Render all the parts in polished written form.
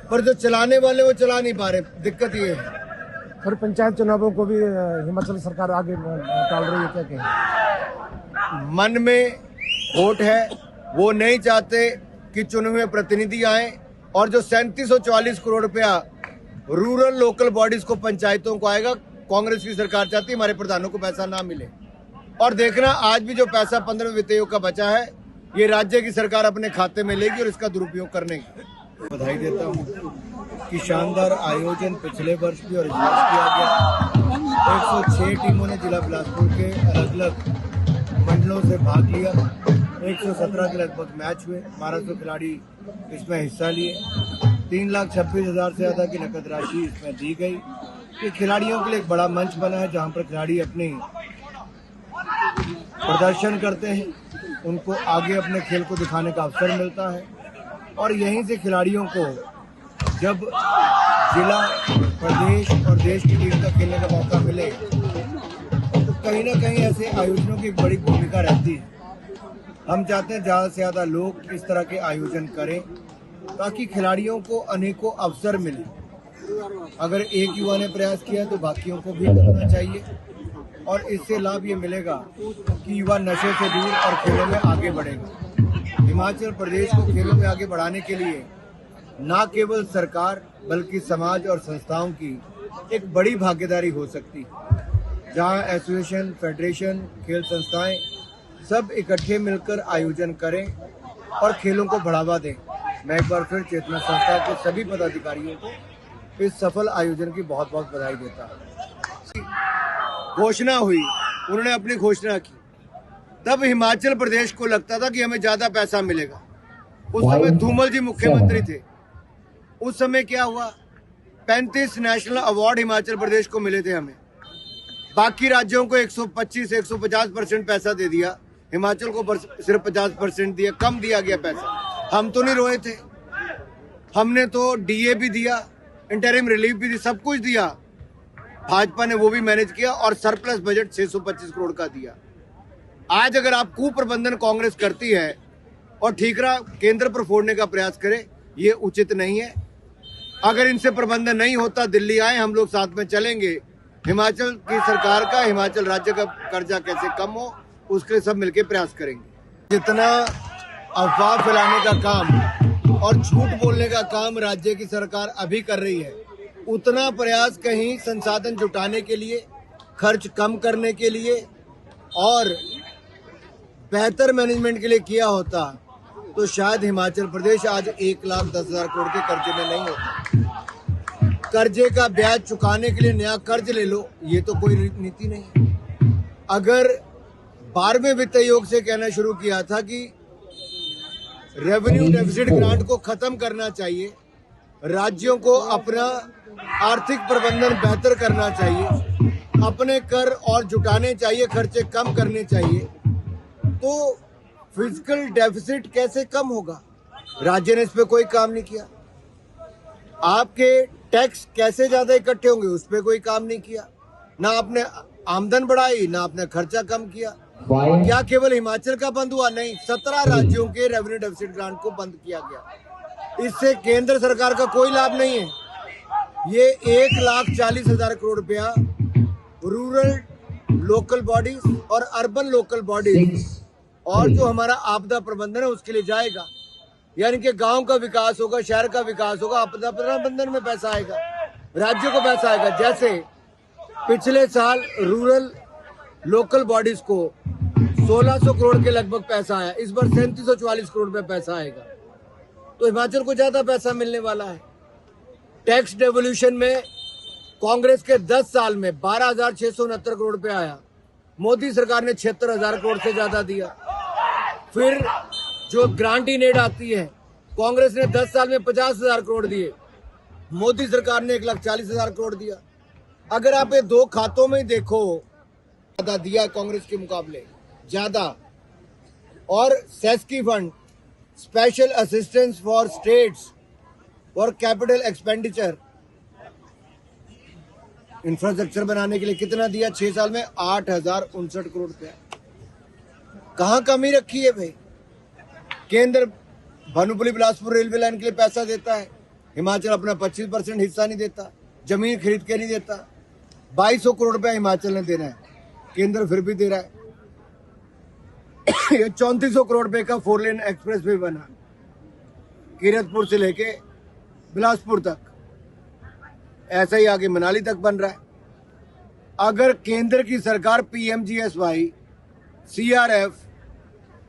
पर जो चलाने वाले वो चला नहीं पा रहे। दिक्कत ये है। और पंचायत चुनावों को भी हिमाचल सरकार आगे टाल रही है, क्या कहें? मन में खोट है, वो नहीं चाहते कि चुने हुए प्रतिनिधि आए, और जो 3740 करोड़ रुपया रूरल लोकल बॉडीज को, पंचायतों को आएगा, कांग्रेस की सरकार चाहती है हमारे प्रधानों को पैसा ना मिले। और देखना, आज भी जो पैसा 15वें वित्त आयोग का बचा है, ये राज्य की सरकार अपने खाते में लेगी और इसका दुरुपयोग करने की। बधाई देता हूँ कि शानदार आयोजन पिछले वर्ष भी और इस वर्ष किया गया। 106 टीमों ने जिला बिलासपुर के अलग अलग मंडलों से भाग लिया। 117 के लगभग मैच हुए। 1200 खिलाड़ी इसमें हिस्सा लिए। 3,26,000 से ज़्यादा की नकद राशि इसमें दी गई। ये खिलाड़ियों के लिए एक बड़ा मंच बना है, जहां पर खिलाड़ी अपनी प्रदर्शन करते हैं, उनको आगे अपने खेल को दिखाने का अवसर मिलता है। और यहीं से खिलाड़ियों को जब जिला, प्रदेश और देश की टीम का खेलने का मौका मिले, तो कहीं ना कहीं ऐसे आयोजनों की बड़ी भूमिका रहती है। हम चाहते हैं ज़्यादा से ज़्यादा लोग इस तरह के आयोजन करें, ताकि खिलाड़ियों को अनेकों अवसर मिले। अगर एक युवा ने प्रयास किया तो बाकियों को भी करना चाहिए, और इससे लाभ ये मिलेगा कि युवा नशे से दूर और खेलों में आगे बढ़ेगा। हिमाचल प्रदेश को खेलों में आगे बढ़ाने के लिए न केवल सरकार बल्कि समाज और संस्थाओं की एक बड़ी भागीदारी हो सकती है, जहां एसोसिएशन, फेडरेशन, खेल संस्थाएं सब इकट्ठे मिलकर आयोजन करें और खेलों को बढ़ावा दें। मैं एक बार फिर चेतना संस्था के सभी पदाधिकारियों को इस सफल आयोजन की बहुत बहुत बधाई देता हूं। घोषणा हुई, उन्होंने अपनी घोषणा की, तब हिमाचल प्रदेश को लगता था कि हमें ज्यादा पैसा मिलेगा। उस समय धूमल जी मुख्यमंत्री थे। उस समय क्या हुआ, 35 नेशनल अवार्ड हिमाचल प्रदेश को मिले थे हमें। बाकी राज्यों को 125-150% पैसा दे दिया, हिमाचल को सिर्फ 50% दिया, कम दिया गया पैसा। हम तो नहीं रोए थे, हमने तो डीए भी दिया, इंटरिम रिलीफ भी दी, सब कुछ दिया। भाजपा ने वो भी मैनेज किया और सरप्लस बजट 625 करोड़ का दिया। आज अगर आप कुप्रबंधन कांग्रेस करती है और ठीकरा केंद्र पर फोड़ने का प्रयास करे, ये उचित नहीं है। अगर इनसे प्रबंधन नहीं होता, दिल्ली आए, हम लोग साथ में चलेंगे। हिमाचल की सरकार का, हिमाचल राज्य का कर्जा कैसे कम हो, उसके लिए सब मिलकर प्रयास करेंगे। जितना अफवाह फैलाने का काम और झूठ बोलने का काम राज्य की सरकार अभी कर रही है, उतना प्रयास कहीं संसाधन जुटाने के लिए, खर्च कम करने के लिए और बेहतर मैनेजमेंट के लिए किया होता, तो शायद हिमाचल प्रदेश आज 1,10,000 करोड़ के कर्जे में नहीं होता। कर्जे का ब्याज चुकाने के लिए नया कर्ज ले लो, ये तो कोई नीति नहीं है। अगर 12वें वित्त आयोग से कहना शुरू किया था कि रेवेन्यू डेफिसिट ग्रांट को खत्म करना चाहिए, राज्यों को अपना आर्थिक प्रबंधन बेहतर करना चाहिए, अपने कर और जुटाने चाहिए, खर्चे कम करने चाहिए, तो फिजिकल डेफिसिट कैसे कम होगा? राज्य ने इस पे कोई काम नहीं किया। आपके टैक्स कैसे ज्यादा इकट्ठे होंगे, उस पे कोई काम नहीं किया। ना आपने आमदन बढ़ाई, ना आपने खर्चा कम किया। क्या केवल हिमाचल का बंद हुआ? नहीं, 17 राज्यों के रेवेन्यू डेफिसिट ग्रांट को बंद किया गया। इससे केंद्र सरकार का कोई लाभ नहीं है। ये 1,40,000 करोड़ रुपया रूरल लोकल बॉडीज और अर्बन लोकल बॉडीज और जो हमारा आपदा प्रबंधन है उसके लिए जाएगा। यानी कि गांव का विकास होगा, शहर का विकास होगा, आपदा प्रबंधन में पैसा आएगा, राज्य को पैसा आएगा। जैसे पिछले साल रूरल लोकल बॉडीज को 1,600 करोड़ के लगभग पैसा आया, इस बार 3,744 करोड़ रुपए पैसा आएगा, तो हिमाचल को ज्यादा पैसा मिलने वाला है। टैक्स डेवोल्यूशन में कांग्रेस के 10 साल में 12,669 करोड़ रुपए आया, मोदी सरकार ने 76,000 करोड़ से ज्यादा दिया। फिर जो ग्रांट इन एड आती है, कांग्रेस ने 10 साल में 50,000 करोड़ दिए, मोदी सरकार ने 1,40,000 करोड़ दिया। अगर आप ये दो खातों में देखो, ज्यादा दिया कांग्रेस के मुकाबले ज्यादा। और सेस्की fund, special assistance for states for capital expenditure, infrastructure बनाने के लिए कितना दिया 6 साल में? 8,059 करोड़ रुपया। कहां कमी रखी है भाई? केंद्र भानुपल्ली बिलासपुर रेलवे लाइन के लिए पैसा देता है, हिमाचल अपना 25% हिस्सा नहीं देता, जमीन खरीद के नहीं देता। 2200 करोड़ रुपया हिमाचल ने देना है, केंद्र फिर भी दे रहा है। ये 3400 करोड़ रुपए का 4 लेन एक्सप्रेस वे बना कीरतपुर से लेके बिलासपुर तक, ऐसा ही आगे मनाली तक बन रहा है। अगर केंद्र की सरकार PMGSY, CRF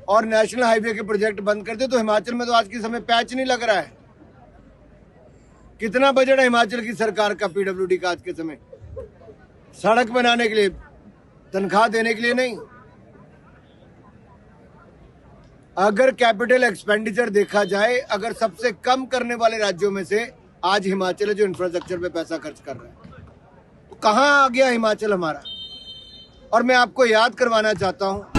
और नेशनल हाईवे के प्रोजेक्ट बंद कर दे तो हिमाचल में तो आज के समय पैच नहीं लग रहा है। कितना बजट है हिमाचल की सरकार का PWD का आज के समय? सड़क बनाने के लिए, तनख्वाह देने के लिए नहीं। अगर कैपिटल एक्सपेंडिचर देखा जाए, अगर सबसे कम करने वाले राज्यों में से आज हिमाचल है जो इंफ्रास्ट्रक्चर पे पैसा खर्च कर रहा है, तो कहां आ गया हिमाचल हमारा? और मैं आपको याद करवाना चाहता हूं